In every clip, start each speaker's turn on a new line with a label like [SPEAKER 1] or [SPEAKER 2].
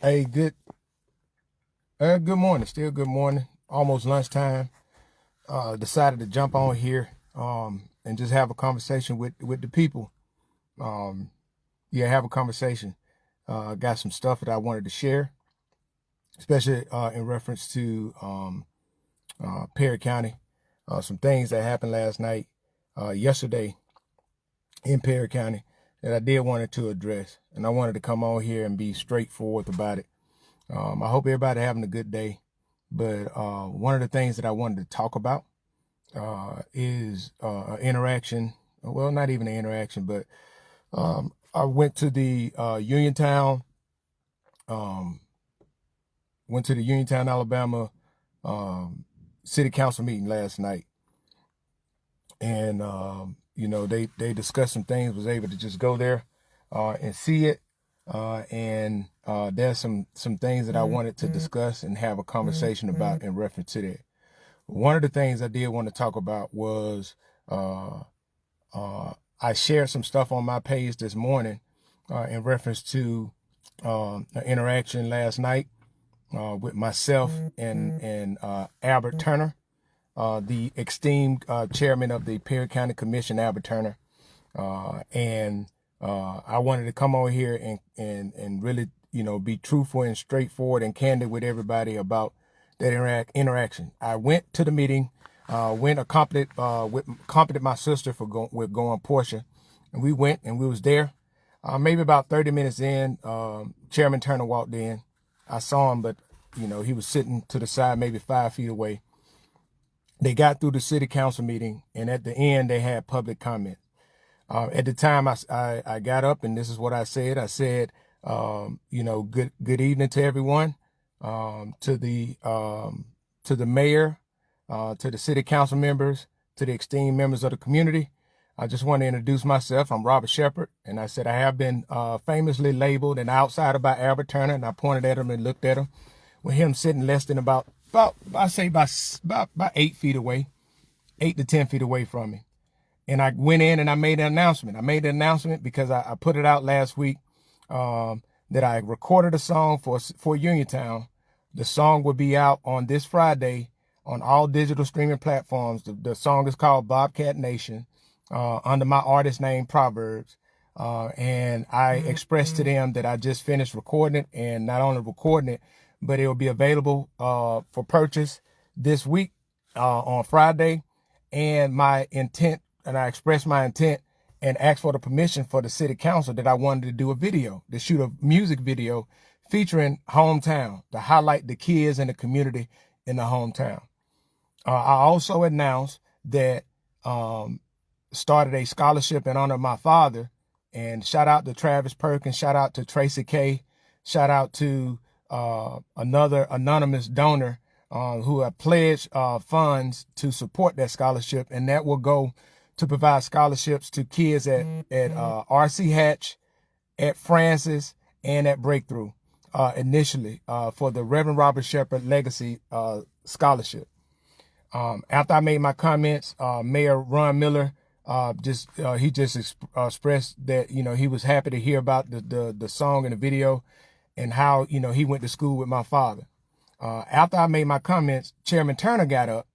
[SPEAKER 1] Hey, good morning. Still good morning. Almost lunchtime. Decided to jump on here and just have a conversation with the people. Um, yeah, have a conversation. Got some stuff that I wanted to share, especially in reference to Perry County. Some things that happened last night, yesterday in Perry County that I did wanted to address, and I wanted to come on here and be straightforward about it. I hope everybody having a good day. But one of the things that I wanted to talk about is interaction. Well, not even an interaction, but I went to the Uniontown, Alabama city council meeting last night, and they discussed some things. Was able to just go there and see it. And there's some things that I wanted to discuss and have a conversation about in reference to that. One of the things I did want to talk about was I shared some stuff on my page this morning in reference to an interaction last night with myself and Albert Turner, the esteemed chairman of the Perry County Commission, Albert Turner. And I wanted to come on here and really, be truthful and straightforward and candid with everybody about that interaction. I went to the meeting, accompanied my sister with going Portia, and we went and we was there. Maybe about 30 minutes in, Chairman Turner walked in. I saw him, but he was sitting to the side, maybe 5 feet away. They got through the city council meeting, and at the end, they had public comment. At the time, I got up, and this is what I said. I said, good evening to everyone, to the mayor, to the city council members, to the esteemed members of the community. I just want to introduce myself. I'm Robert Shepard, and I said I have been famously labeled an outsider by Albert Turner, and I pointed at him and looked at him, with him sitting less than about 8 feet away, 8 to 10 feet away from me. And I went in and I made an announcement. I made the announcement because I put it out last week that I recorded a song for Uniontown. The song will be out on this Friday on all digital streaming platforms. The song is called Bobcat Nation, under my artist name, Proverbs. And I expressed to them that I just finished recording it, and not only recording it, but it will be available for purchase this week on Friday. And my intent, and I expressed my intent and asked for the permission for the city council that I wanted to do a video, to shoot a music video featuring hometown, to highlight the kids and the community in the hometown. I also announced that started a scholarship in honor of my father, and shout out to Travis Perkins, shout out to Tracy K, shout out to another anonymous donor who have pledged funds to support that scholarship, and that will go to provide scholarships to kids at R.C. Hatch, at Francis, and at Breakthrough, initially for the Reverend Robert Shepard Legacy Scholarship. After I made my comments, Mayor Ron Miller expressed that he was happy to hear about the song and the video, and how he went to school with my father. After I made my comments, Chairman Turner got up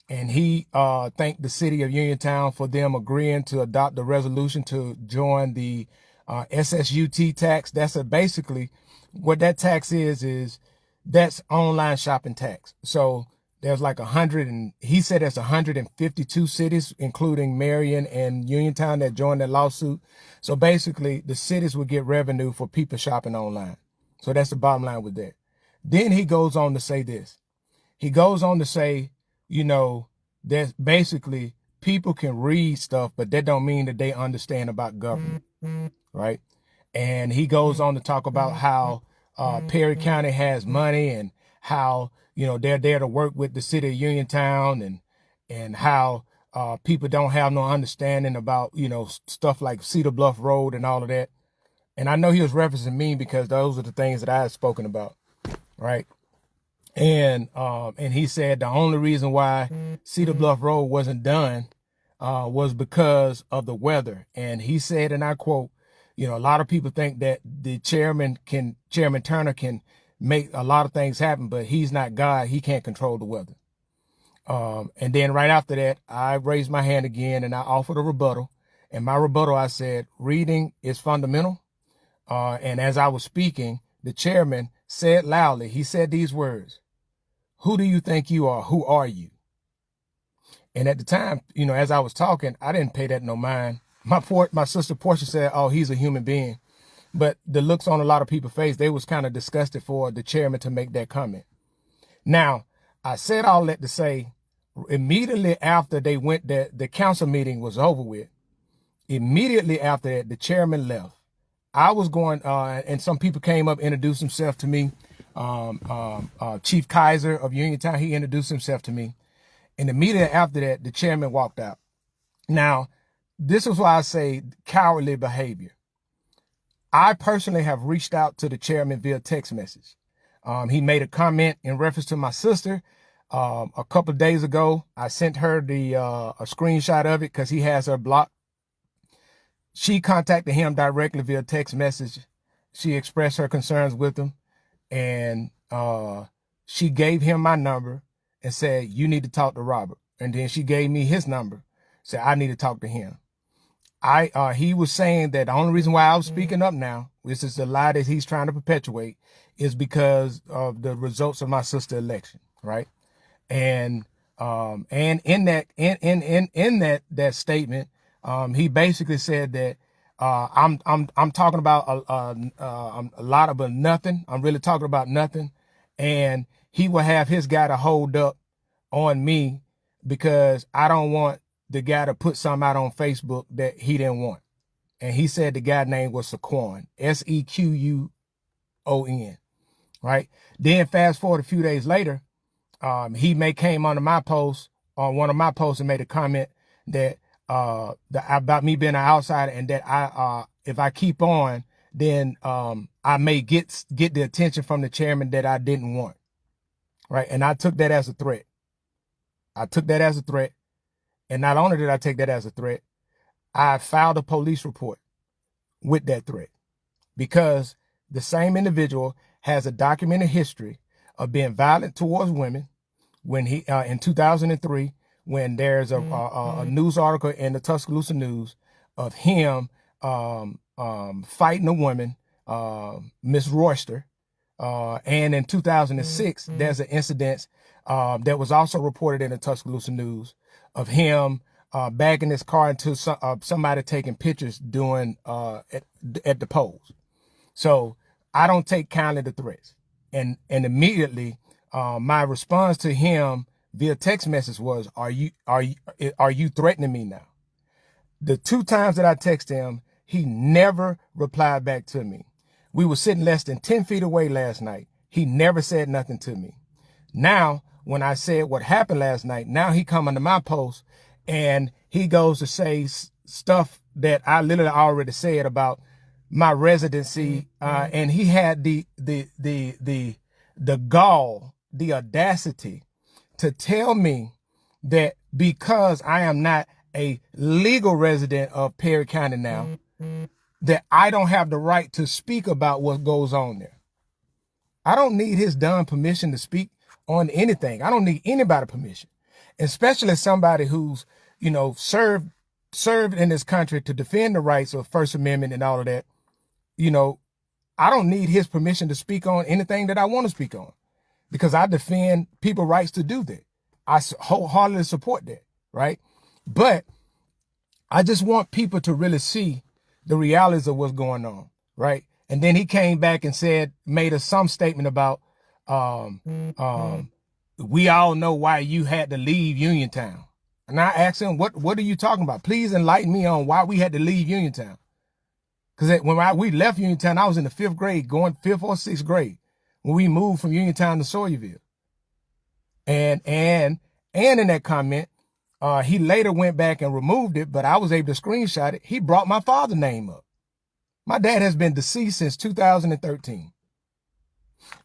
[SPEAKER 1] and he thanked the city of Uniontown for them agreeing to adopt the resolution to join the SSUT tax. That's basically what that tax is that's online shopping tax. So there's like 100, and he said there's 152 cities, including Marion and Uniontown, that joined that lawsuit. So basically the cities would get revenue for people shopping online. So that's the bottom line with that. Then he goes on to say this. He goes on to say, that basically people can read stuff, but that don't mean that they understand about government, right? And he goes on to talk about how Perry County has money, and how, they're there to work with the city of Uniontown, and how people don't have no understanding about, stuff like Cedar Bluff Road and all of that. And I know he was referencing me because those are the things that I had spoken about, right? And he said the only reason why Cedar Bluff Road wasn't done was because of the weather. And he said, and I quote, You know, a lot of people think that the Chairman Turner can make a lot of things happen, but he's not God. He can't control the weather. And then right after that, I raised my hand again and I offered a rebuttal. And my rebuttal, I said, reading is fundamental. And as I was speaking, the chairman said loudly, he said these words: "Who do you think you are? Who are you?" And at the time, you know, as I was talking, I didn't pay that no mind. My sister Portia said, "Oh, he's a human being." But the looks on a lot of people's face, they was kind of disgusted for the chairman to make that comment. Now, I said all that to say, immediately after they went, the council meeting was over with. Immediately after that, the chairman left. I was going, and some people came up, introduced himself to me. Chief Kaiser of Uniontown, he introduced himself to me. And immediately after that, the chairman walked out. Now, this is why I say cowardly behavior. I personally have reached out to the chairman via text message. He made a comment in reference to my sister. A couple of days ago, I sent her a screenshot of it because he has her blocked. She contacted him directly via text message. She expressed her concerns with him, and she gave him my number and said, "You need to talk to Robert." And then she gave me his number, said, "I need to talk to him." He was saying that the only reason why I was speaking up now, this is the lie that he's trying to perpetuate, is because of the results of my sister election, right? And in that statement, he basically said that I'm talking about a lot of nothing. I'm really talking about nothing, and he will have his guy to hold up on me because I don't want the guy to put something out on Facebook that he didn't want. And he said the guy's name was Sequon, Sequon, right? Then fast forward a few days later, he came on one of my posts and made a comment that about me being an outsider, and that if I keep on, then I may get the attention from the chairman that I didn't want, right? And I took that as a threat. And not only did I take that as a threat, I filed a police report with that threat, because the same individual has a documented history of being violent towards women. When he in 2003, when there's a news article in the Tuscaloosa News of him fighting a woman, Miss Royster, and in 2006 there's an incident that was also reported in the Tuscaloosa News of him bagging his car into somebody taking pictures doing at the polls. So I don't take kindly to threats, and immediately my response to him via text message was, are you threatening me now? The 2 times that I texted him, he never replied back to me. We were sitting less than 10 feet away last night. He never said nothing to me. Now, when I said what happened last night, now he come under my post and he goes to say stuff that I literally already said about my residency. And he had the gall, the audacity to tell me that because I am not a legal resident of Perry County now, that I don't have the right to speak about what goes on there. I don't need his dumb permission to speak on anything. I don't need anybody's permission, especially somebody who's, you know, served in this country to defend the rights of First Amendment and all of that. You know, I don't need his permission to speak on anything that I want to speak on, because I defend people's rights to do that. I wholeheartedly support that, right? But I just want people to really see the realities of what's going on, right? And then he came back and made some statement about, we all know why you had to leave Uniontown. And I asked him, what are you talking about? Please enlighten me on why we had to leave Uniontown. Because when we left Uniontown, I was in the 5th grade, going 5th or 6th grade, when we moved from Uniontown to Sawyerville. And in that comment, he later went back and removed it, but I was able to screenshot it. He brought my father's name up. My dad has been deceased since 2013.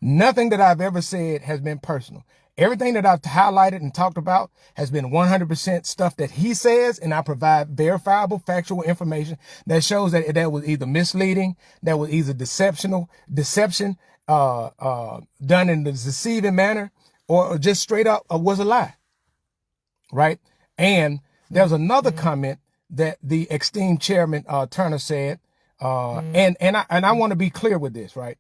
[SPEAKER 1] Nothing that I've ever said has been personal. Everything that I've highlighted and talked about has been 100% stuff that he says, and I provide verifiable, factual information that shows that that was either misleading, that was either deception, done in the deceiving manner, or just straight up was a lie, right? And there's another comment that the esteemed chairman Turner said, and I want to be clear with this, right?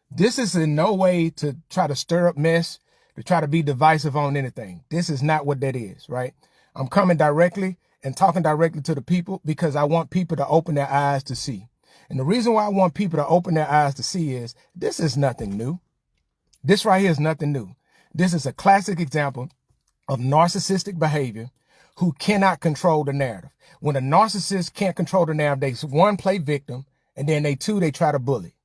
[SPEAKER 1] This is in no way to try to stir up mess, to try to be divisive on anything. This is not what that is, right? I'm coming directly and talking directly to the people because I want people to open their eyes to see. And the reason why I want people to open their eyes to see is this is nothing new. This right here is nothing new. This is a classic example of narcissistic behavior who cannot control the narrative. When a narcissist can't control the narrative, they one, play victim, and then they try to bully.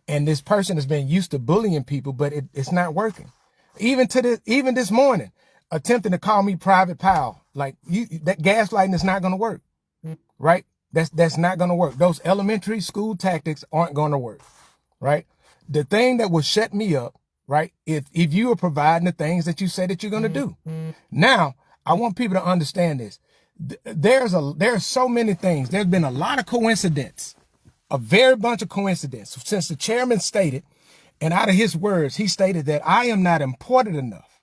[SPEAKER 1] And this person has been used to bullying people, but it's not working. Even this morning, attempting to call me private pal, like that gaslighting is not going to work, right? That's not going to work. Those elementary school tactics aren't going to work, right? The thing that will shut me up, right? If you are providing the things that you say that you're going to do. Now, I want people to understand this. There's so many things. There's been a lot of coincidence. A very bunch of coincidence since the chairman stated, and out of his words, he stated that I am not important enough.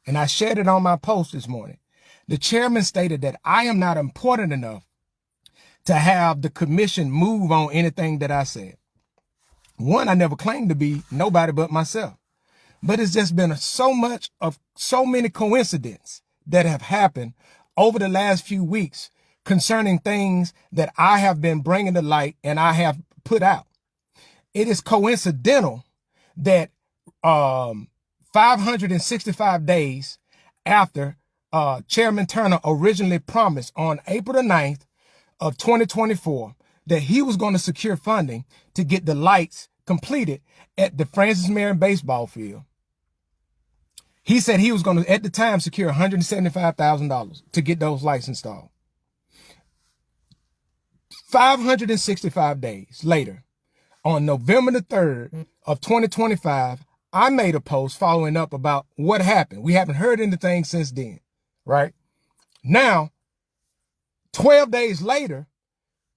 [SPEAKER 1] And I shared it on my post this morning. The chairman stated that I am not important enough to have the commission move on anything that I said. One, I never claimed to be nobody but myself, but it's just been so many coincidences that have happened over the last few weeks concerning things that I have been bringing to light and I have put out. It is coincidental that 565 days after Chairman Turner originally promised on April the 9th of 2024 that he was going to secure funding to get the lights completed at the Francis Marion baseball field. He said he was going to, at the time, secure $175,000 to get those lights installed. 565 days later, on November the 3rd of 2025, I made a post following up about what happened. We haven't heard anything since then, right? Now, 12 days later,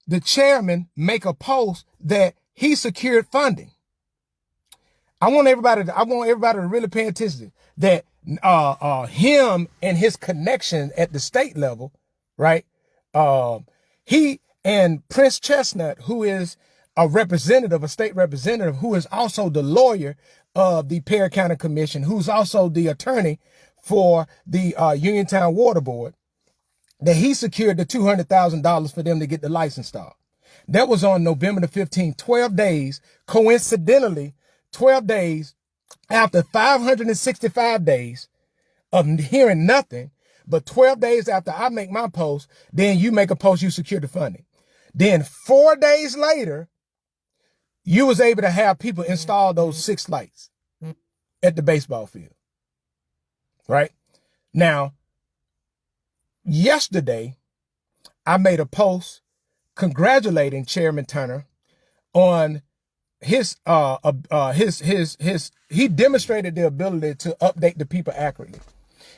[SPEAKER 1] the chairman make a post that he secured funding. I want everybody to really pay attention that him and his connection at the state level, right? He and Prince Chestnut, who is a state representative, who is also the lawyer of the Perry County Commission, who's also the attorney for the Uniontown Water Board, that he secured the $200,000 for them to get the lights installed. That was on November the 15th, 12 days, coincidentally, 12 days after 565 days of hearing nothing, but 12 days after I make my post, then you make a post, you secure the funding. Then 4 days later, you was able to have people install those 6 lights at the baseball field, right? Now, yesterday, I made a post congratulating Chairman Turner on he demonstrated the ability to update the people accurately.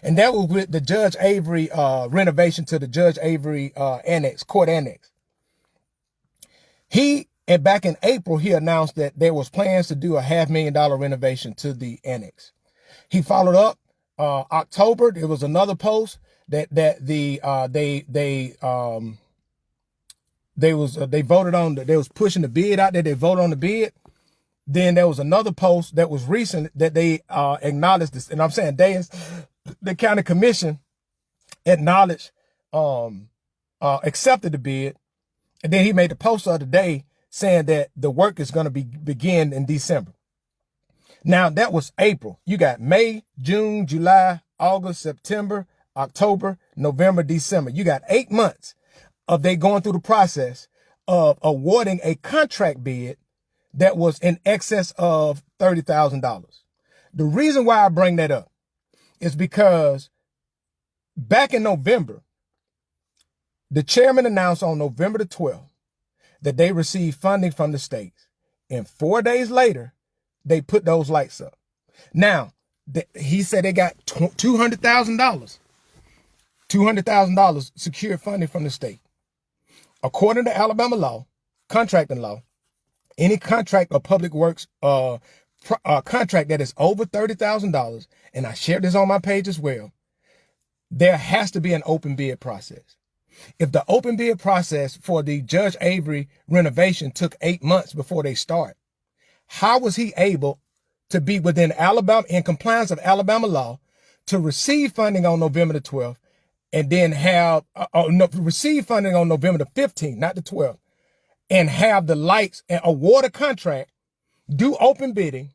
[SPEAKER 1] And that was with the Judge Avery renovation to the Judge Avery court annex. And back in April, he announced that there was plans to do a $500,000 renovation to the annex. He followed up October. There was another post that they voted on. They was pushing the bid out there. They voted on the bid. Then there was another post that was recent that they acknowledged this, and I'm saying the county commission acknowledged, accepted the bid, and then he made the post the other day saying that the work is going to begin in December. Now that was April. You got May, June, July, August, September, October, November, December. You got 8 months of they going through the process of awarding a contract bid that was in excess of $30,000. The reason why I bring that up is because back in November, the chairman announced on November the 12th that they received funding from the states. And 4 days later, they put those lights up. Now, he said they got $200,000. $200,000 secured funding from the state. According to Alabama law, contracting law, any contract or public works contract that is over $30,000, and I shared this on my page as well, there has to be an open bid process. If the open bid process for the Judge Avery renovation took 8 months before they start, how was he able to be within Alabama, in compliance of Alabama law, to receive funding on November the 12th and then receive funding on November the 15th, not the 12th, and have the lights and award a contract, do open bidding,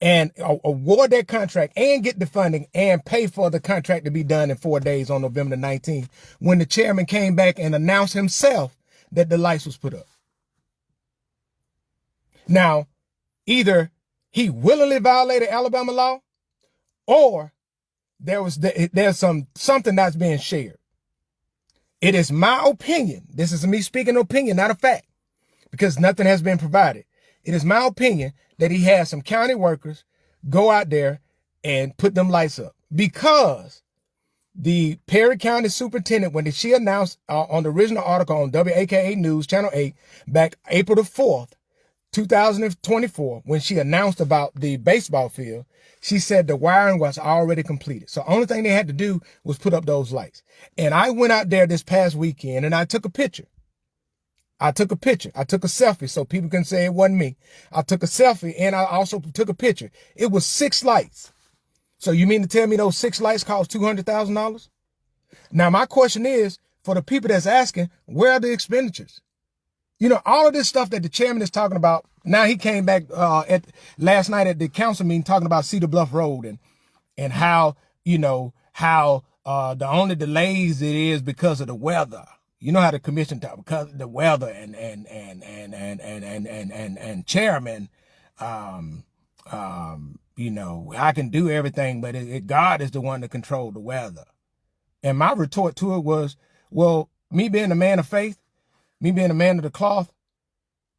[SPEAKER 1] and award that contract and get the funding and pay for the contract to be done in 4 days on November the 19th, when the chairman came back and announced himself that the lights was put up? Now, either he willingly violated Alabama law, or there's something that's being shared. It is my opinion. This is me speaking opinion, not a fact, because nothing has been provided. It is my opinion that he had some county workers go out there and put them lights up, because the Perry County superintendent, when she announced on the original article on WAKA News, Channel 8, back April the 4th, 2024, when she announced about the baseball field, she said the wiring was already completed. So the only thing they had to do was put up those lights. And I went out there this past weekend and I took a picture. I took a selfie so people can say it wasn't me. I took a selfie and I also took a picture. It was 6 lights. So you mean to tell me those 6 lights cost $200,000? Now my question is, for the people that's asking, where are the expenditures? You know, all of this stuff that the chairman is talking about. Now he came back last night at the council meeting talking about Cedar Bluff Road and how, you know, how the only delays it is because of the weather. You know how the commission talk, because of the weather and chairman, you know, I can do everything, but God is the one that control the weather. And my retort to it was, well, me being a man of faith, me being a man of the cloth,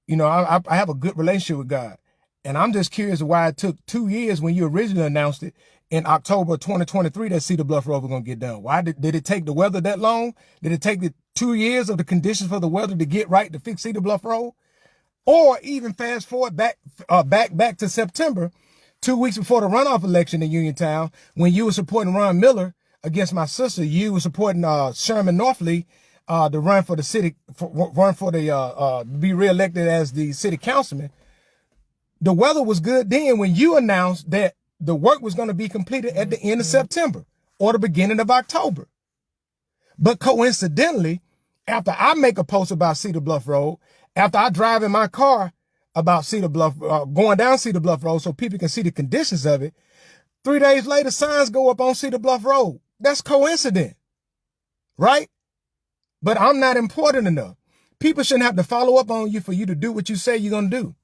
[SPEAKER 1] you know, I have a good relationship with God. And I'm just curious why it took 2 years when you originally announced it in October 2023 that Cedar Bluff Road was going to get done. Why did it take the weather that long? Did it take the 2 years of the conditions for the weather to get right to fix Cedar Bluff Road? Or even fast forward back to September, 2 weeks before the runoff election in Uniontown, when you were supporting Ron Miller against my sister, you were supporting Sherman Norfleet to run for the city, be reelected as the city councilman. The weather was good then when you announced that the work was going to be completed at the end of September or the beginning of October. But coincidentally, after I make a post about Cedar Bluff Road, after I drive in my car about Cedar Bluff, going down Cedar Bluff Road so people can see the conditions of it, 3 days later, signs go up on Cedar Bluff Road. That's coincident, right? But I'm not important enough. People shouldn't have to follow up on you for you to do what you say you're going to do.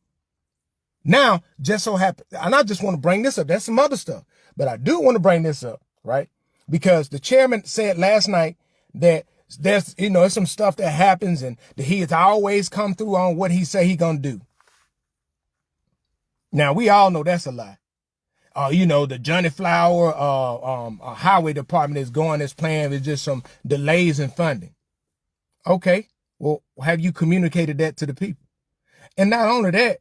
[SPEAKER 1] Now, just so happen, and I just want to bring this up. That's some other stuff. But I do want to bring this up, right? Because the chairman said last night that there's some stuff that happens and that he has always come through on what he say he going to do. Now, we all know that's a lie. The Johnny Flower highway department is going as planned. There's just some delays in funding. Okay, well, have you communicated that to the people? And not only that,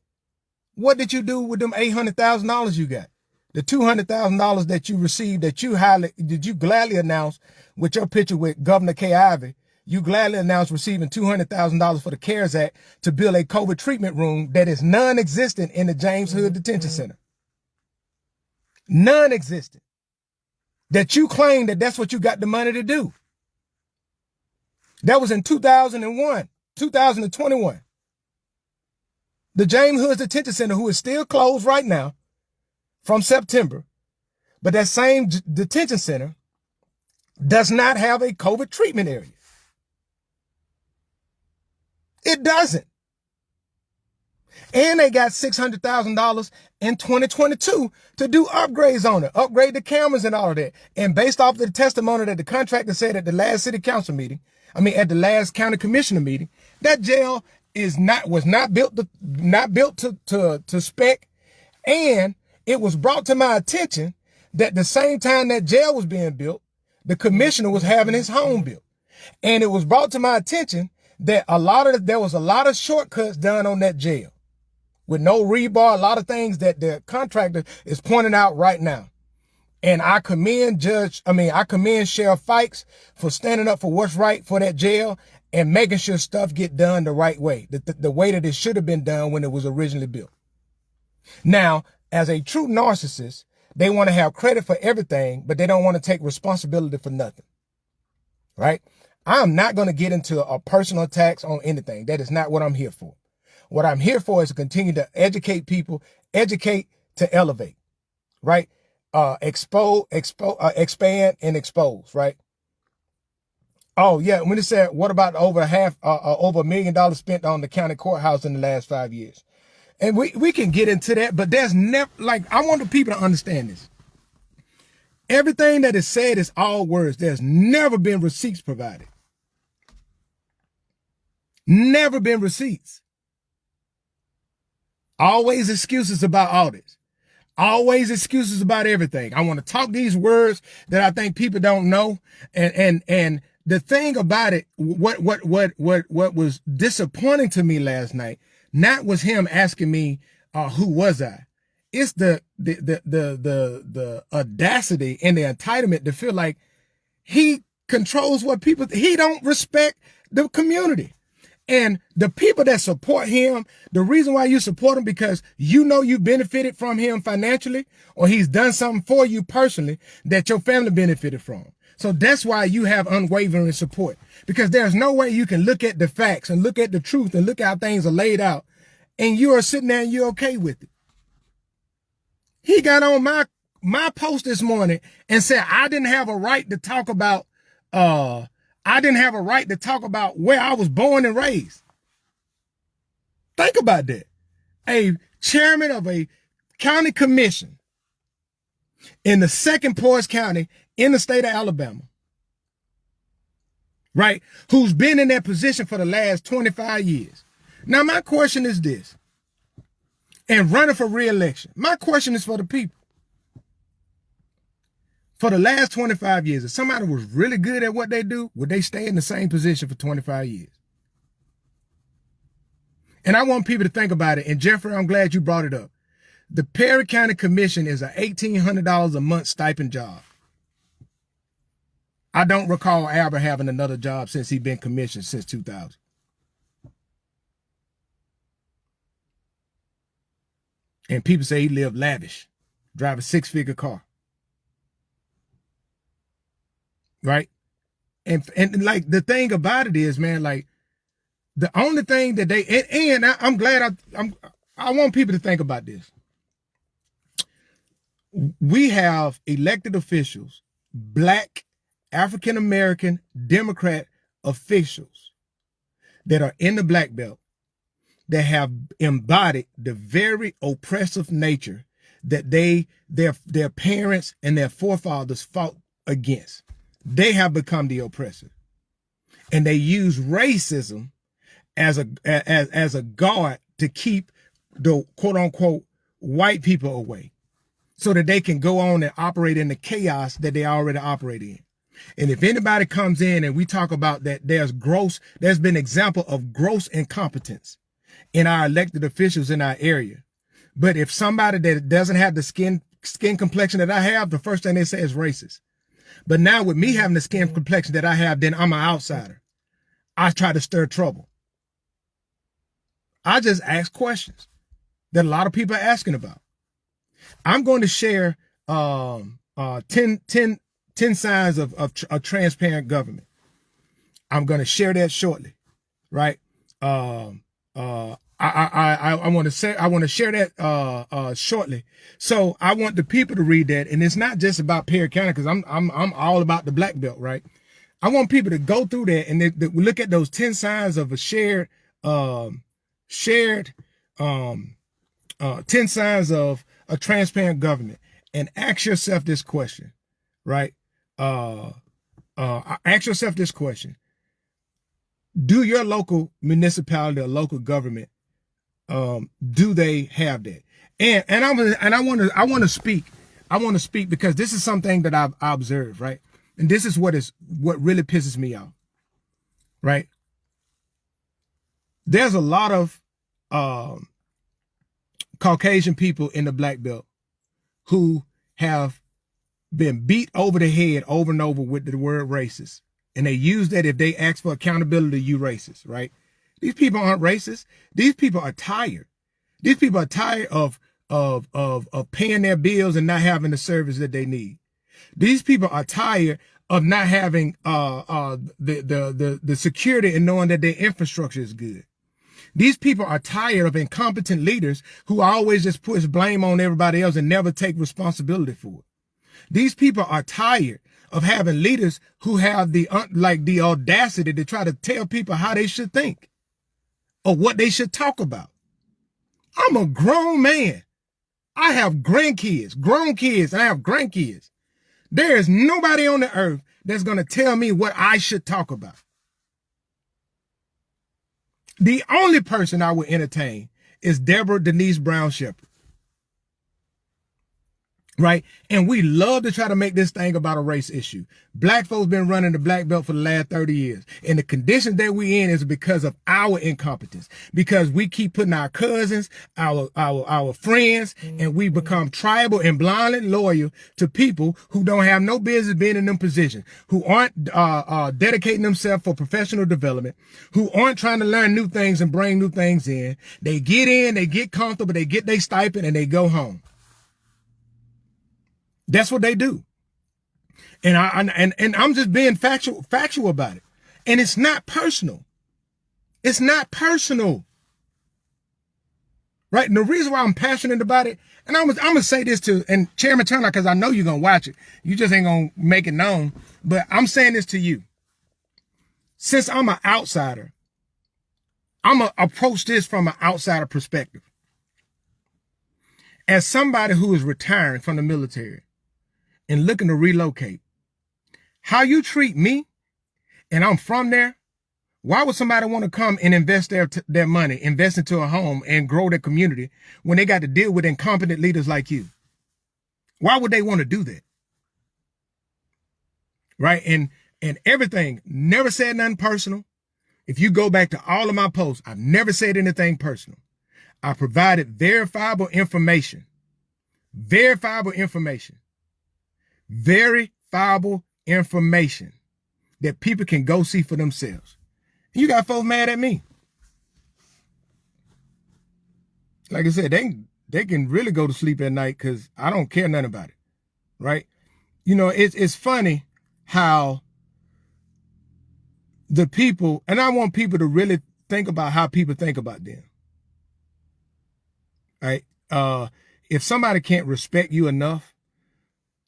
[SPEAKER 1] what did you do with them $800,000 you got? The $200,000 that you received that you gladly announced with your picture with Governor Kay Ivey, you gladly announced receiving $200,000 for the CARES Act to build a COVID treatment room that is non-existent in the James Hood Detention Center. Non-existent. That you claim that that's what you got the money to do. That was in 2021. The James Hood Detention Center, who is still closed right now from September, but that same detention center does not have a COVID treatment area. It doesn't. And they got $600,000 in 2022 to do upgrades on it, upgrade the cameras and all of that. And based off the testimony that the contractor said at the last city council meeting, at the last county commissioner meeting, that jail was not built to spec. And it was brought to my attention that the same time that jail was being built, the commissioner was having his home built. And it was brought to my attention that there was a lot of shortcuts done on that jail with no rebar, a lot of things that the contractor is pointing out right now. And I commend Sheriff Fikes for standing up for what's right for that jail and making sure stuff get done the right way, the way that it should have been done when it was originally built. Now, as a true narcissist, they want to have credit for everything, but they don't want to take responsibility for nothing, right? I'm not going to get into a personal attacks on anything. That is not what I'm here for. What I'm here for is to continue to educate people, educate to elevate, right? Expand and expose, right? Oh yeah, when it said, what about over $1 million spent on the county courthouse in the last 5 years? And we can get into that, but there's never, like, I want the people to understand this. Everything that is said is all words. There's never been receipts provided. Never been receipts. Always excuses about audits. Always excuses about everything. I want to talk these words that I think people don't know. And the thing about it, what was disappointing to me last night, not was him asking me, who was I? It's the audacity and the entitlement to feel like he controls what people, he don't respect the community. And the people that support him, the reason why you support him, because you know you benefited from him financially, or he's done something for you personally that your family benefited from. So that's why you have unwavering support, because there's no way you can look at the facts and look at the truth and look how things are laid out and you are sitting there and you're okay with it. He got on my post this morning and said, I didn't have a right to talk about, where I was born and raised. Think about that. A chairman of a county commission in the second poorest county in the state of Alabama, right? Who's been in that position for the last 25 years. Now, my question is this, and running for re-election, my question is for the people. For the last 25 years, if somebody was really good at what they do, would they stay in the same position for 25 years? And I want people to think about it. And Jeffrey, I'm glad you brought it up. The Perry County Commission is a $1,800 a month stipend job. I don't recall Albert having another job since he's been commissioned since 2000. And people say he lived lavish, drive a 6-figure car. Right? And like the thing about it is, man, like the only thing that they, and I'm glad I want people to think about this. We have elected officials, Black, African-American, Democrat officials that are in the Black Belt that have embodied the very oppressive nature that their parents and their forefathers fought against. They have become the oppressor, and they use racism as a guard to keep the quote unquote white people away, so that they can go on and operate in the chaos that they already operate in. And if anybody comes in and we talk about that, there's been example of gross incompetence in our elected officials in our area. But if somebody that doesn't have the skin complexion that I have, the first thing they say is racist. But now with me having the skin complexion that I have, then I'm an outsider. I try to stir trouble. I just ask questions that a lot of people are asking about. I'm going to share 10 signs of a transparent government. I'm going to share that shortly, right? I want to share that shortly. So I want the people to read that, and it's not just about Perry County, because I'm all about the Black Belt, right? I want people to go through that and they look at those 10 signs of a shared 10 signs of a transparent government, and ask yourself this question, right? Ask yourself this question: do your local municipality or local government, do they have that? And I want to speak I want to speak because this is something that I've observed, right? And this is what really pisses me off, right? There's a lot of Caucasian people in the black belt who have been beat over the head over and over with the word racist. And they use that if they ask for accountability, you racist, right? These people aren't racist. These people are tired. These people are tired of paying their bills and not having the service that they need. These people are tired of not having the security and knowing that their infrastructure is good. These people are tired of incompetent leaders who always just push blame on everybody else and never take responsibility for it. These people are tired of having leaders who have the audacity to try to tell people how they should think or what they should talk about. I'm a grown man. I have grandkids, grown kids, and I have grandkids. There is nobody on the earth that's going to tell me what I should talk about. The only person I would entertain is Deborah Denise Brown Shepherd. Right? And we love to try to make this thing about a race issue. Black folks been running the black belt for the last 30 years. And the condition that we in is because of our incompetence. Because we keep putting our cousins, our friends, and we become tribal and blindly loyal to people who don't have no business being in them positions, who aren't dedicating themselves for professional development, who aren't trying to learn new things and bring new things in. They get in, they get comfortable, they get their stipend, and they go home. That's what they do. And I'm just being factual about it. And it's not personal. It's not personal. Right? And the reason why I'm passionate about it, and I'm gonna say this to and Chairman Turner, because I know you're gonna watch it. You just ain't gonna make it known. But I'm saying this to you. Since I'm an outsider, I'm gonna approach this from an outsider perspective. As somebody who is retiring from the military and looking to relocate, how you treat me, and I'm from there, why would somebody want to come and invest their money, invest into a home and grow their community when they got to deal with incompetent leaders like you? Why would they want to do that? Right? And everything, never said nothing personal. If you go back to all of my posts, I've never said anything personal. I provided verifiable information. Verifiable information that people can go see for themselves. You got folks mad at me. Like I said, they can really go to sleep at night because I don't care nothing about it, right? You know, it's funny how the people, and I want people to really think about how people think about them, right? If somebody can't respect you enough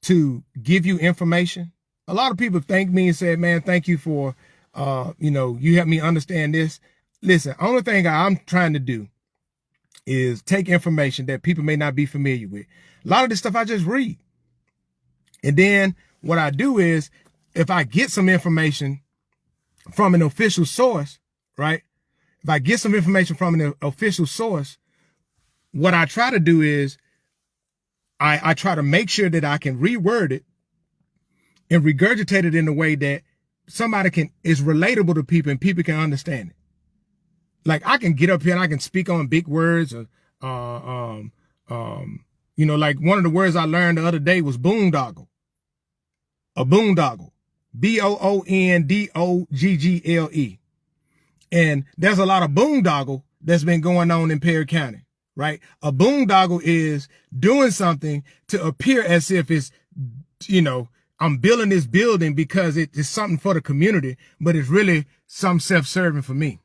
[SPEAKER 1] to give you information, a lot of people thank me and say, man, thank you for, you helped me understand this. Listen, only thing I'm trying to do is take information that people may not be familiar with. A lot of this stuff I just read. And then what I do is, if I get some information from an official source, right? If I get some information from an official source, what I try to do is I try to make sure that I can reword it and regurgitate it in a way that somebody is relatable to people and people can understand it. Like I can get up here and I can speak on big words or, like one of the words I learned the other day was boondoggle. A boondoggle. BOONDOGGLE. And there's a lot of boondoggle that's been going on in Perry County, right? A boondoggle is doing something to appear as if it's, I'm building this building because it's something for the community, but it's really some self-serving for me.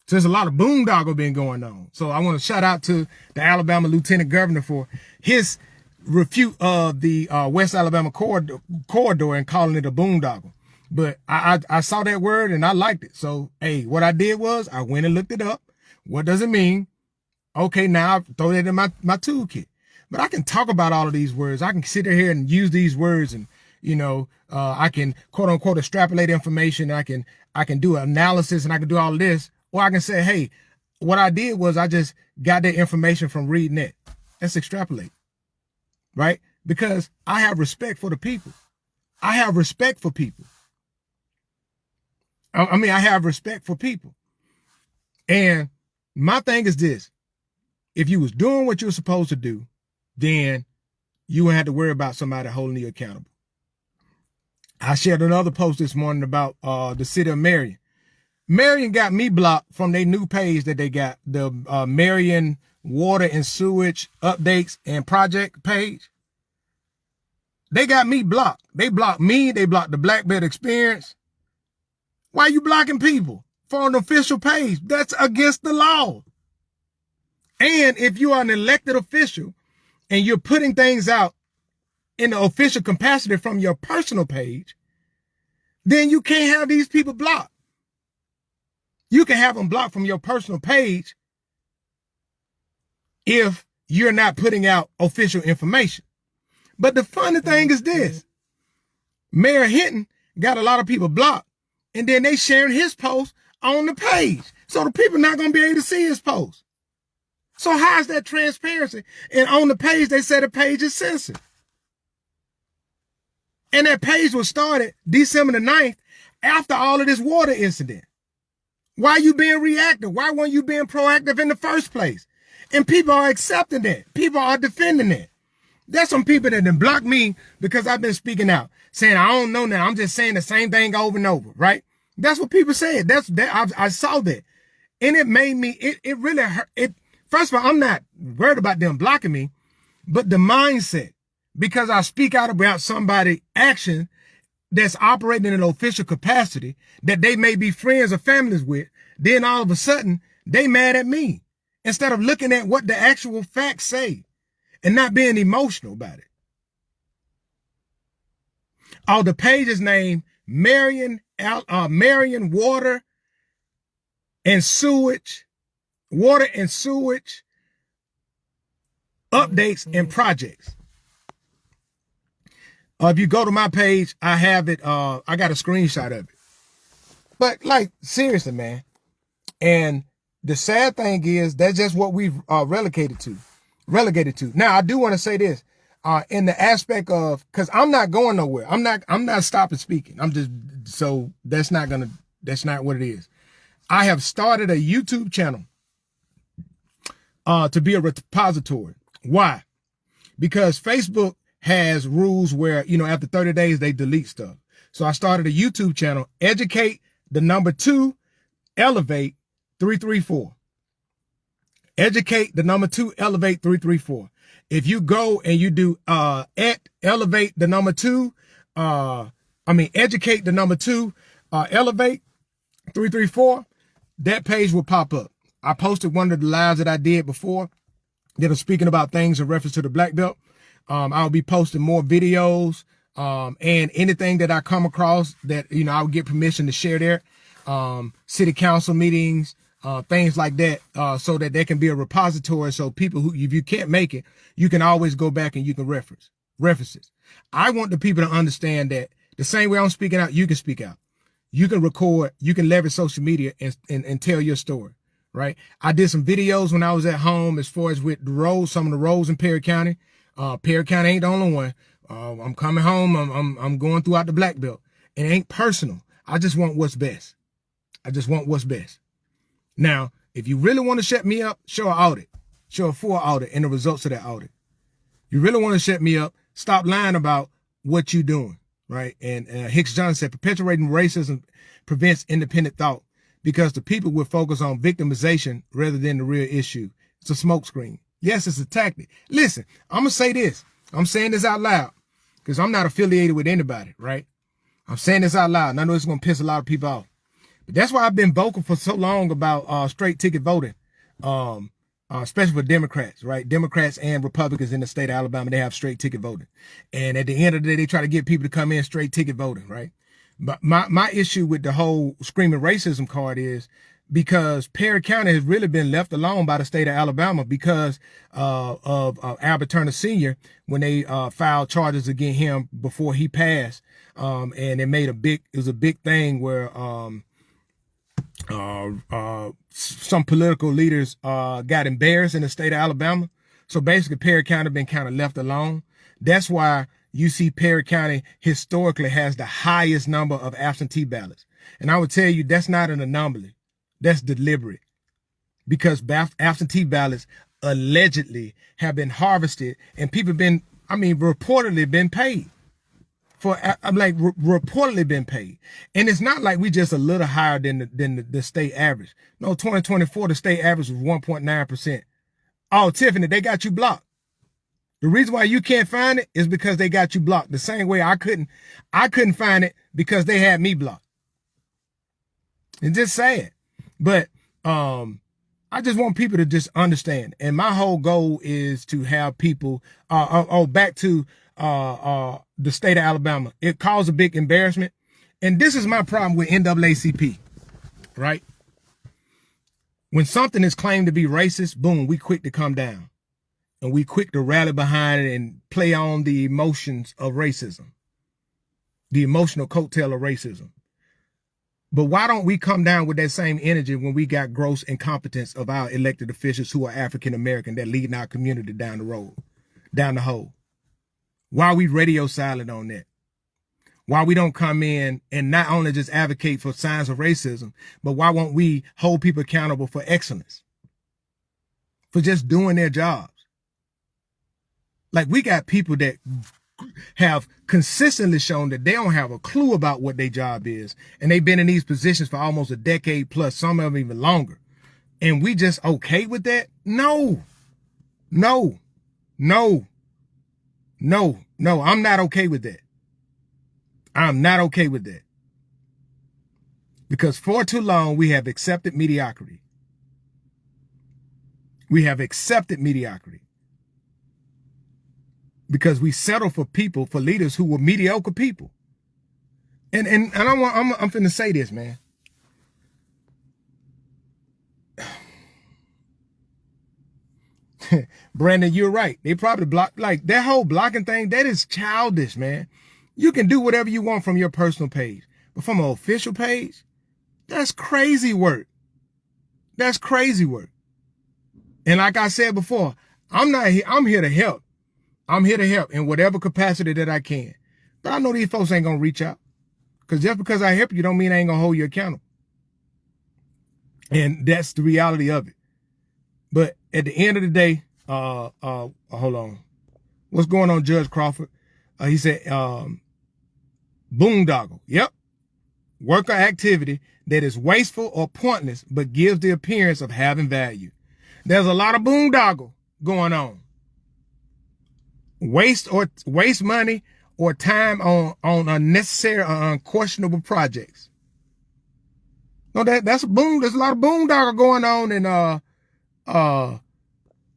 [SPEAKER 1] So there's a lot of boondoggle been going on. So I want to shout out to the Alabama Lieutenant Governor for his refute of the West Alabama corridor and calling it a boondoggle. But I saw that word and I liked it. So, hey, what I did was I went and looked it up. What does it mean? Okay, now I throw that in my toolkit. But I can talk about all of these words. I can sit here and use these words and, I can quote unquote extrapolate information. I can do analysis and I can do all of this. Or I can say, hey, what I did was I just got that information from reading it. Let's extrapolate. Right? because I have respect for the people. I have respect for people. I mean, I have respect for people. And my thing is this. If you was doing what you were supposed to do, then you wouldn't have to worry about somebody holding you accountable. I shared another post this morning about the city of Marion. Marion got me blocked from their new page that they got, the Marion Water and Sewage Updates and Project page. They got me blocked. They blocked me. They blocked the Black Belt Experience. Why are you blocking people for an official page? That's against the law. And if you are an elected official and you're putting things out in the official capacity from your personal page, then you can't have these people blocked. You can have them blocked from your personal page if you're not putting out official information. But the funny thing is this. Mayor Hinton got a lot of people blocked, and then they sharing his post on the page. So the people not going to be able to see his post. So how is that transparency? And on the page, they say the page is censored. And that page was started December the 9th after all of this water incident. Why are you being reactive? Why weren't you being proactive in the first place? And people are accepting that. People are defending that. There's some people that done blocked me because I've been speaking out, saying I don't know now. I'm just saying the same thing over and over, right? That's what people said. I saw that. And it made me, it really hurt. First of all, I'm not worried about them blocking me, but the mindset, because I speak out about somebody's action that's operating in an official capacity that they may be friends or families with, then all of a sudden they mad at me instead of looking at what the actual facts say and not being emotional about it. Oh, the page is named Marion Water and Sewage Updates and Projects. If you go to my page, I have it. I got a screenshot of it. But like, seriously, man. And the sad thing is that's just what we've relegated to. Now, I do want to say this in the aspect of, because I'm not going nowhere. I'm not stopping speaking. So that's not what it is. I have started a YouTube channel to be a repository. Why? Because Facebook has rules where, after 30 days, they delete stuff. So I started a YouTube channel, Educate the number 2, Elevate 334. Educate the number 2, Elevate 334. If you go and you do at Elevate the number 2, Educate the number 2, Elevate 334, that page will pop up. I posted one of the lives that I did before that are speaking about things in reference to the Black Belt. I'll be posting more videos and anything that I come across that, I would get permission to share there. City council meetings, things like that, so that there can be a repository. So people who, if you can't make it, you can always go back and you can references. I want the people to understand that the same way I'm speaking out, you can speak out. You can record, you can leverage social media and tell your story, right? I did some videos when I was at home as far as with the roads, some of the roads in Perry County. Perry County ain't the only one. I'm coming home. I'm going throughout the Black Belt. It ain't personal. I just want what's best. Now, if you really want to shut me up, show an audit. Show a full audit and the results of that audit. You really want to shut me up, stop lying about what you're doing, right? And Hicks John said, perpetuating racism prevents independent thought because the people will focus on victimization rather than the real issue. It's a smokescreen. Yes, it's a tactic. Listen, I'm going to say this. I'm saying this out loud because I'm not affiliated with anybody, right? I'm saying this out loud, and I know it's going to piss a lot of people off. But that's why I've been vocal for so long about straight ticket voting, especially for Democrats, right? Democrats and Republicans in the state of Alabama, they have straight ticket voting. And at the end of the day, they try to get people to come in straight ticket voting, right? But my issue with the whole screaming racism card is because Perry County has really been left alone by the state of Alabama because of Albert Turner Sr. when they filed charges against him before he passed. And it was a big thing where some political leaders got embarrassed in the state of Alabama. So basically Perry County been kind of left alone. That's why you see Perry County historically has the highest number of absentee ballots. And I would tell you that's not an anomaly. That's deliberate. Because absentee ballots allegedly have been harvested and people been, reportedly been paid. Reportedly been paid. And it's not like we just a little higher than the state average. No, 2024, the state average was 1.9%. Oh, Tiffany, they got you blocked. The reason why you can't find it is because they got you blocked. The same way I couldn't find it because they had me blocked. It's just sad. But I just want people to just understand. And my whole goal is to have people back to the state of Alabama. It caused a big embarrassment. And this is my problem with NAACP, right? When something is claimed to be racist, boom, we quick to come down. And we quick to rally behind it and play on the emotions of racism. The emotional coattail of racism. But why don't we come down with that same energy when we got gross incompetence of our elected officials who are African American that leading our community down the road, down the hole? Why are we radio silent on that? Why we don't come in and not only just advocate for signs of racism, but why won't we hold people accountable for excellence? For just doing their jobs. Like we got people that have consistently shown that they don't have a clue about what their job is. And they've been in these positions for almost a decade plus, some of them even longer. And we just okay with that? No, I'm not okay with that. I'm not okay with that. Because for too long, we have accepted mediocrity. We have accepted mediocrity. Because we settle for people, for leaders who were mediocre people. And I'm finna say this, man. Brandon, you're right. They probably block, like that whole blocking thing, that is childish, man. You can do whatever you want from your personal page, but from an official page, that's crazy work. That's crazy work. And like I said before, I'm here to help. I'm here to help in whatever capacity that I can. But I know these folks ain't going to reach out. Because just because I help you don't mean I ain't going to hold you accountable. And that's the reality of it. But at the end of the day, hold on. What's going on, Judge Crawford? He said, boondoggle. Yep. Work or activity that is wasteful or pointless, but gives the appearance of having value. There's a lot of boondoggle going on. Waste money or time on unnecessary or unquestionable projects. No, that's a boom. There's a lot of boondoggle going on, and a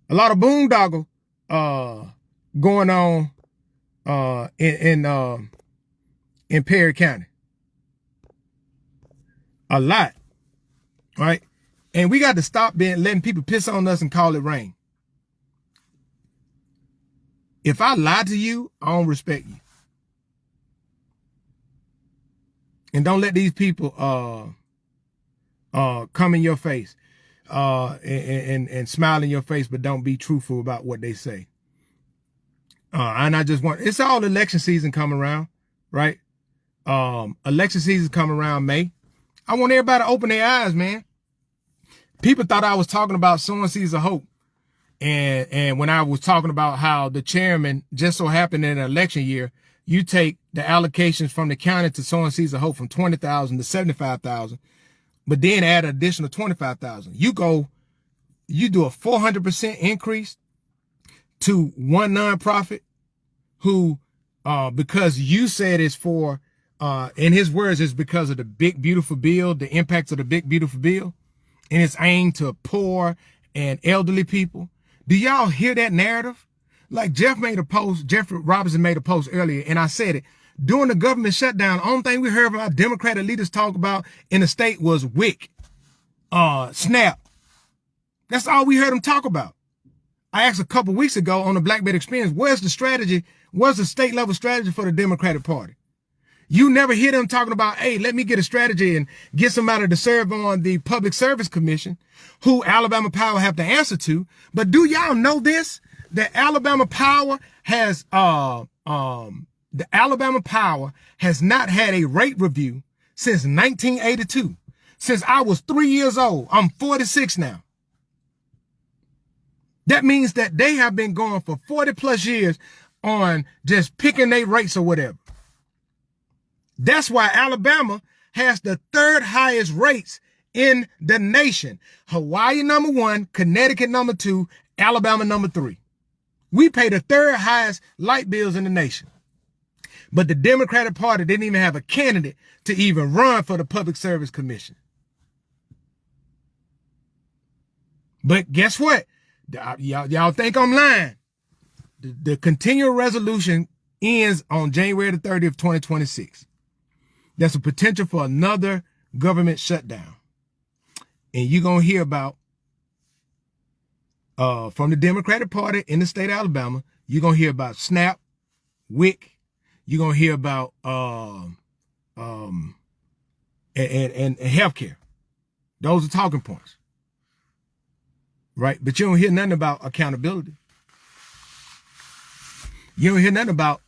[SPEAKER 1] lot of boondoggle going on in Perry County. A lot, right? And we got to stop letting people piss on us and call it rain. If I lie to you, I don't respect you. And don't let these people come in your face and smile in your face, but don't be truthful about what they say. And I just it's all election season coming around, right? Election season coming around May. I want everybody to open their eyes, man. People thought I was talking about sowing seeds of hope. And when I was talking about how the chairman just so happened in an election year, you take the allocations from the county to sowing seeds of hope from 20,000 to 75,000, but then add an additional 25,000. You do a 400% increase to one nonprofit who, because you said it's for, in his words, it's because of the big, beautiful bill, the impacts of the big, beautiful bill, and it's aimed to poor and elderly people. Do y'all hear that narrative? Like Jeffrey Robinson made a post earlier, and I said it. During the government shutdown, the only thing we heard about Democratic leaders talk about in the state was WIC, SNAP. That's all we heard them talk about. I asked a couple weeks ago on the Black Belt Experience, where's the strategy? What's the state level strategy for the Democratic Party? You never hear them talking about, hey, let me get a strategy and get somebody to serve on the Public Service Commission, who Alabama Power have to answer to. But do y'all know this? that Alabama Power has not had a rate review since 1982. Since I was 3 years old. I'm 46 now. That means that they have been going for 40 plus years on just picking their rates or whatever. That's why Alabama has the third highest rates in the nation. Hawaii number 1, Connecticut number 2, Alabama number 3. We pay the third highest light bills in the nation. But the Democratic Party didn't even have a candidate to even run for the Public Service Commission. But guess what? Y'all think I'm lying. The continual resolution ends on January the 30th, 2026. There's a potential for another government shutdown. And you're going to hear about, from the Democratic Party in the state of Alabama, you're going to hear about SNAP, WIC, you're going to hear about and healthcare. Those are talking points. Right? But you don't hear nothing about accountability. You don't hear nothing about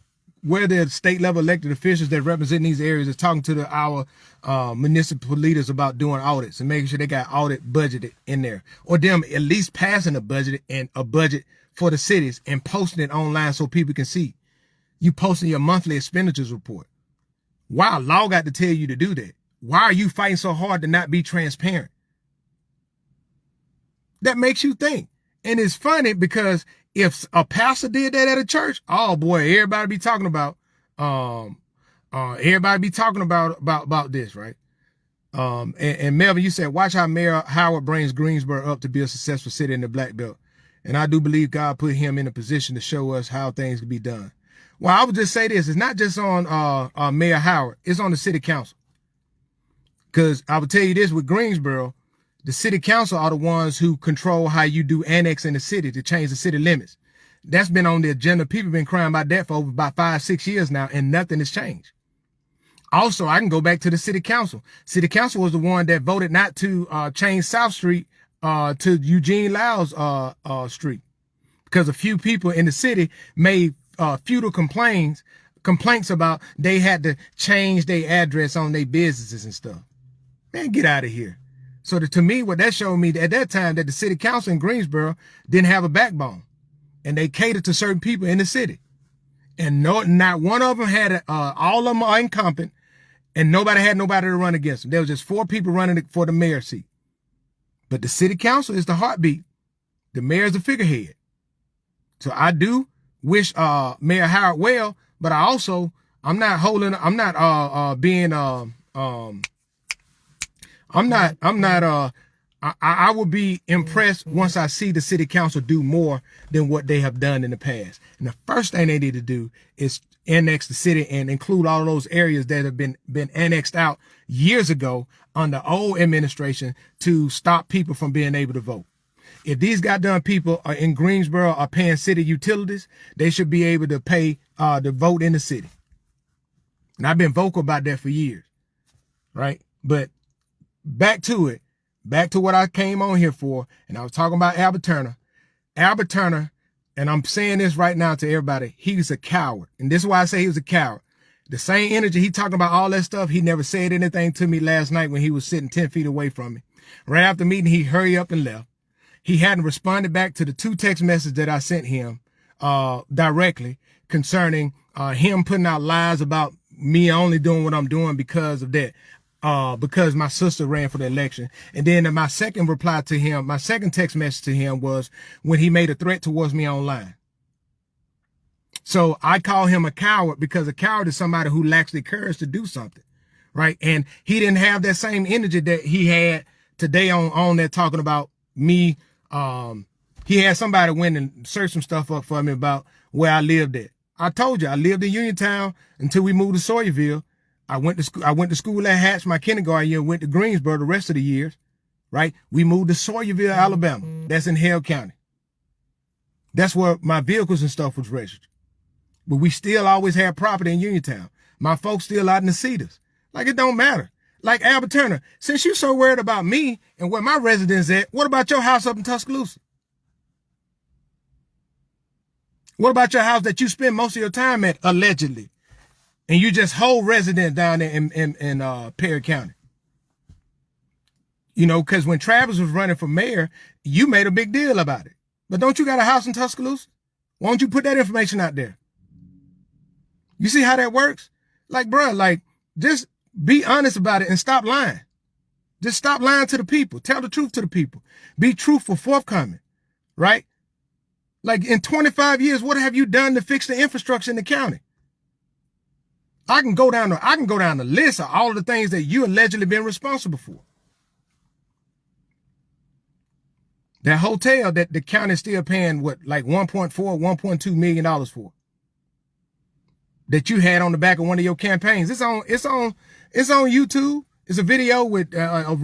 [SPEAKER 1] where the state level elected officials that represent these areas is talking to our municipal leaders about doing audits and making sure they got audit budgeted in there, or them at least passing a budget for the cities and posting it online so people can see. You posting your monthly expenditures report. Why law got to tell you to do that? Why are you fighting so hard to not be transparent? That makes you think. And it's funny because if a pastor did that at a church, oh boy, everybody be talking about this, right? And Melvin, you said, watch how Mayor Howard brings Greensboro up to be a successful city in the Black Belt. And I do believe God put him in a position to show us how things can be done. Well, I would just say this, it's not just on Mayor Howard, it's on the city council. Because I would tell you this, with Greensboro, the city council are the ones who control how you do annex in the city to change the city limits. That's been on the agenda. People have been crying about that for over about 5-6 years now, and nothing has changed. Also, I can go back to the city council. City council was the one that voted not to change South Street to Eugene Lyle's street, because a few people in the city made futile complaints about they had to change their address on their businesses and stuff. Man, get out of here. So to me, what that showed me at that time, that the city council in Greensboro didn't have a backbone, and they catered to certain people in the city. And not one of them had, all of them are incompetent, and nobody had nobody to run against them. There was just 4 people running for the mayor seat. But the city council is the heartbeat. The mayor is the figurehead. So I do wish Mayor Howard well, but I also, I will be impressed once I see the city council do more than what they have done in the past. And the first thing they need to do is annex the city and include all of those areas that have been annexed out years ago under old administration to stop people from being able to vote. If these goddamn people are in Greensboro are paying city utilities, they should be able to pay to vote in the city. And I've been vocal about that for years, right? But back to it, back to what I came on here for, and I was talking about Albert Turner. Albert Turner, and I'm saying this right now to everybody, he was a coward. And this is why I say he was a coward. The same energy he talking about all that stuff, he never said anything to me last night when he was sitting 10 feet away from me. Right after the meeting, he hurried up and left. He hadn't responded back to the 2 text messages that I sent him directly concerning him putting out lies about me only doing what I'm doing because of that. Because my sister ran for the election. And then my second reply to him, my second text message to him was when he made a threat towards me online. So I call him a coward because a coward is somebody who lacks the courage to do something, right? And he didn't have that same energy that he had today on there talking about me. He had somebody went and search some stuff up for me about where I lived at. I told you I lived in Uniontown until we moved to Sawyerville. I went to school at Hatch my kindergarten year, went to Greensboro the rest of the years, right? We moved to Sawyerville, Alabama. That's in Hale County. That's where my vehicles and stuff was registered. But we still always had property in Uniontown. My folks still out in the Cedars. Like, it don't matter. Like Albert Turner, since you're so worried about me and where my residence at, what about your house up in Tuscaloosa? What about your house that you spend most of your time at, allegedly, and you just whole resident down there in Perry County? You know, because when Travis was running for mayor, you made a big deal about it. But don't you got a house in Tuscaloosa? Why don't you put that information out there? You see how that works? Like, bro, like, just be honest about it and stop lying. Just stop lying to the people. Tell the truth to the people. Be truthful, forthcoming, right? Like, in 25 years, what have you done to fix the infrastructure in the county? I can go down the list of all of the things that you allegedly been responsible for. That hotel that the county's still paying, what, like $1.4, $1.2 million for, that you had on the back of one of your campaigns. It's on YouTube. It's a video with a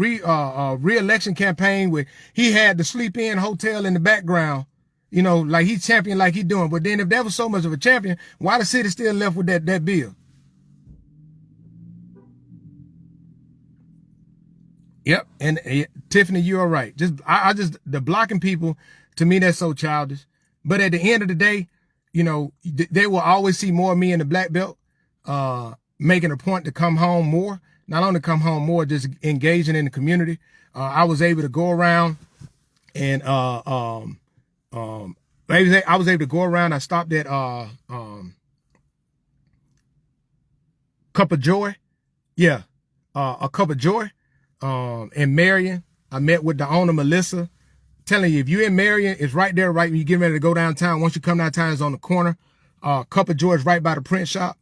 [SPEAKER 1] re-election campaign where he had the Sleep Inn hotel in the background. You know, like he's champion, like he doing. But then if that was so much of a champion, why the city still left with that bill? Yep. And Tiffany, you are right. The blocking people, to me, that's so childish. But at the end of the day, you know, they will always see more of me in the black belt, making a point to come home more. Not only come home more, just engaging in the community. I was able to go around and, I was able to go around. I stopped at, Cup of Joy. Yeah. A Cup of Joy. In Marion, I met with the owner, Melissa. Telling you, if you're in Marion, it's right there, right when you get ready to go downtown. Once you come downtown, it's on the corner. Cup of Joy is right by the print shop.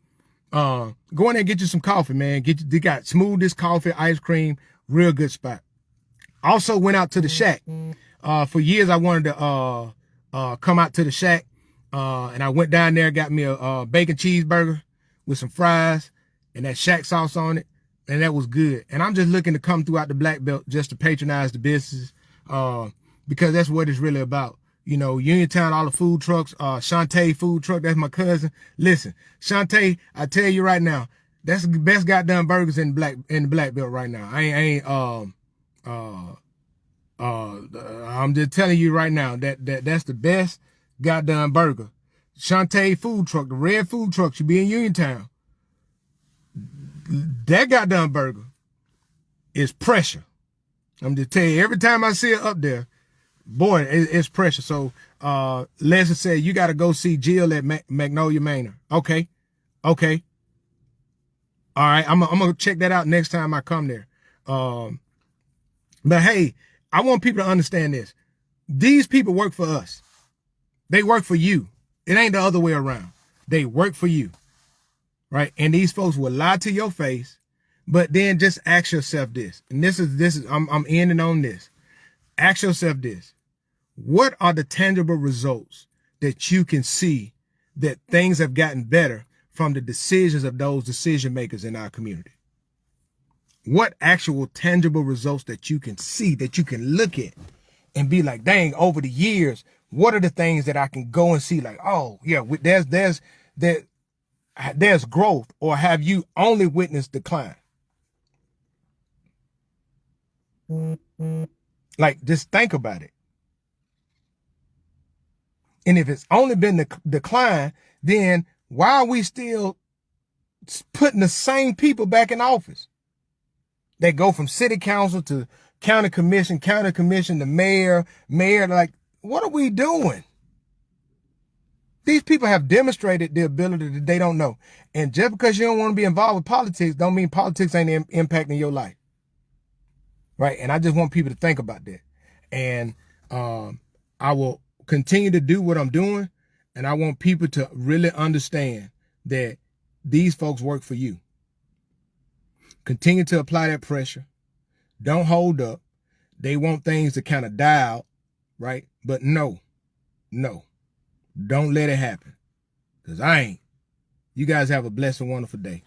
[SPEAKER 1] Go in there and get you some coffee, man. They got smoothest coffee, ice cream, real good spot. Also went out to the Shack. For years, I wanted to come out to the Shack. And I went down there, got me a bacon cheeseburger with some fries and that Shack sauce on it. And that was good. And I'm just looking to come throughout the black belt just to patronize the businesses, because that's what it's really about. You know, Uniontown, all the food trucks, Shantae food truck, that's my cousin. Listen, Shantae, I tell you right now, that's the best goddamn burgers in the black belt right now. I'm just telling you right now that's the best goddamn burger. Shantae food truck, the red food truck should be in Uniontown. That goddamn burger is pressure. I'm just telling you, every time I see it up there, boy, it's pressure. So, Leslie said, you got to go see Jill at Magnolia Manor. Okay. All right. I'm going to check that out next time I come there. But hey, I want people to understand this. These people work for us. They work for you. It ain't the other way around. They work for you. Right. And these folks will lie to your face, but then just ask yourself this. And this is, I'm ending on this. Ask yourself this. What are the tangible results that you can see that things have gotten better from the decisions of those decision makers in our community? What actual tangible results that you can see, that you can look at and be like, dang, over the years, what are the things that I can go and see like, oh yeah, there's growth, or have you only witnessed decline? Like, just think about it. And if it's only been the decline, then why are we still putting the same people back in office? They go from city council to county commission to mayor, like, what are we doing? These people have demonstrated the ability that they don't know. And just because you don't want to be involved with politics, don't mean politics ain't impacting your life. Right? And I just want people to think about that. And I will continue to do what I'm doing. And I want people to really understand that these folks work for you. Continue to apply that pressure. Don't hold up. They want things to kind of die out, right? But no. Don't let it happen. Because I ain't. You guys have a blessed and wonderful day.